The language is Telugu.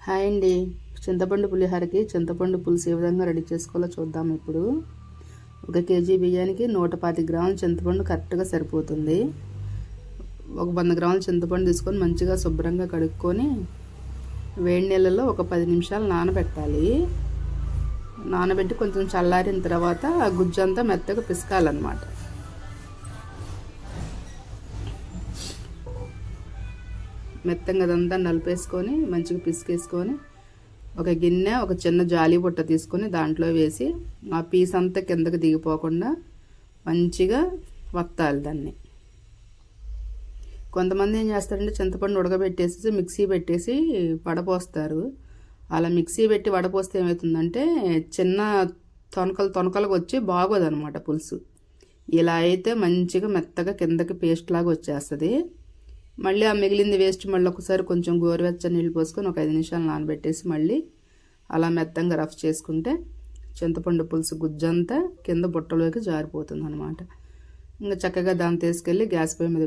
హాయ్ అండి. చింతపండు పులిహోరకి చింతపండు పులుసు ఏ విధంగా రెడీ చేసుకోవాలో చూద్దాం. ఇప్పుడు 1 కేజీ బియ్యానికి 125 గ్రాముల చింతపండు కరెక్ట్గా సరిపోతుంది. ఒక 100 గ్రాముల చింతపండు తీసుకొని మంచిగా శుభ్రంగా కడుక్కొని వేడి నీళ్ళలో ఒక 10 నిమిషాలు నానబెట్టాలి. నానబెట్టి కొంచెం చల్లారిన తర్వాత ఆ గుజ్జంతా మెత్తగా పిసకాలన్నమాట. మెత్తంగా అదంతా నలిపేసుకొని మంచిగా పిసికేసుకొని ఒక గిన్నె, ఒక చిన్న జాలి బుట్ట తీసుకొని దాంట్లో వేసి ఆ పీస్ అంతా కిందకి దిగిపోకుండా మంచిగా వత్తాలి దాన్ని. కొంతమంది ఏం చేస్తారంటే చింతపండు ఉడకబెట్టేసి మిక్సీ పెట్టేసి వడపోస్తారు. అలా మిక్సీ పెట్టి వడపోస్తే ఏమవుతుందంటే చిన్న తొనకలుగా వచ్చి బాగోదన్నమాట పులుసు. ఇలా అయితే మంచిగా మెత్తగా కిందకి పేస్ట్ లాగా వచ్చేస్తుంది. మళ్ళీ ఆ మిగిలింది వేస్ట్ మళ్ళీ ఒకసారి కొంచెం గోరువెచ్చని నీళ్ళు పోసుకొని ఒక 5 నిమిషాలు నానబెట్టేసి మళ్ళీ అలా మెత్తంగా రఫ్ చేసుకుంటే చింతపండు పులుసు గుజ్జంతా కింద బుట్టలోకి జారిపోతుంది అనమాట. ఇంకా చక్కగా దాన్ని తీసుకెళ్ళి గ్యాస్ పొయ్యి మీద